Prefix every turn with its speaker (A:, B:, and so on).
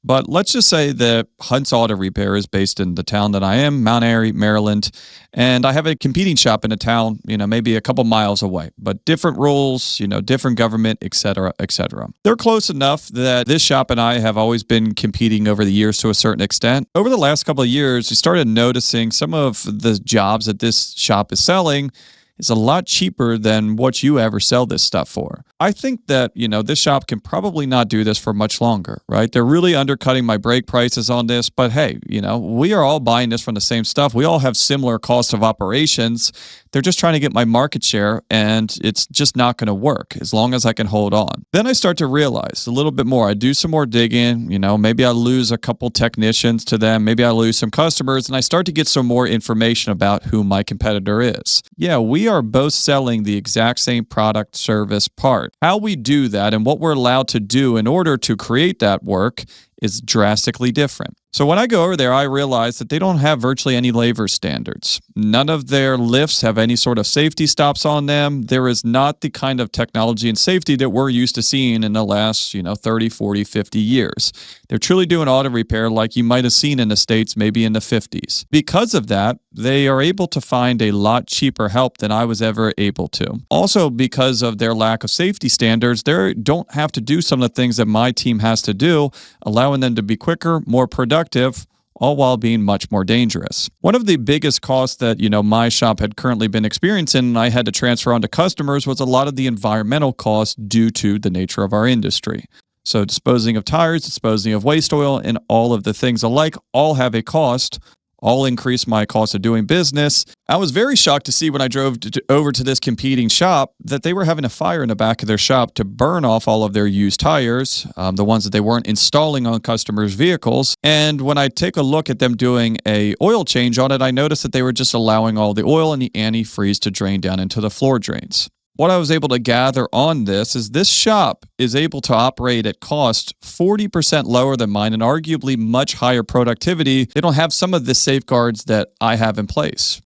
A: But let's just say that Hunt's Auto Repair is based in the town that I am, Mount Airy, Maryland, and I have a competing shop in a town, maybe a couple miles away, but different rules, different government, et cetera, et cetera. They're close enough that this shop and I have always been competing over the years to a certain extent. Over the last couple of years, we started noticing some of the jobs that this shop is selling is a lot cheaper than what you ever sell this stuff for. I think that, this shop can probably not do this for much longer, right? They're really undercutting my break prices on this, but hey, we are all buying this from the same stuff. We all have similar cost of operations. They're just trying to get my market share, and it's just not going to work as long as I can hold on. Then I start to realize a little bit more. I do some more digging, maybe I lose a couple technicians to them. Maybe I lose some customers, and I start to get some more information about who my competitor is. Yeah, we are both selling the exact same product, service, part. How we do that and what we're allowed to do in order to create that work is drastically different. So when I go over there, I realize that they don't have virtually any labor standards. None of their lifts have any sort of safety stops on them. There is not the kind of technology and safety that we're used to seeing in the last, 30, 40, 50 years. They're truly doing auto repair like you might have seen in the States maybe in the 50s. Because of that, they are able to find a lot cheaper help than I was ever able to. Also, because of their lack of safety standards, they don't have to do some of the things that my team has to do, allowing them to be quicker, more productive, all while being much more dangerous. One of the biggest costs that, my shop had currently been experiencing and I had to transfer on to customers was a lot of the environmental costs due to the nature of our industry. So disposing of tires, disposing of waste oil, and all of the things alike all have a cost, all increase my cost of doing business. I was very shocked to see when I drove over to this competing shop that they were having a fire in the back of their shop to burn off all of their used tires, the ones that they weren't installing on customers' vehicles. And when I take a look at them doing a oil change on it, I noticed that they were just allowing all the oil and the antifreeze to drain down into the floor drains. What I was able to gather on this is this shop is able to operate at cost 40% lower than mine and arguably much higher productivity. They don't have some of the safeguards that I have in place.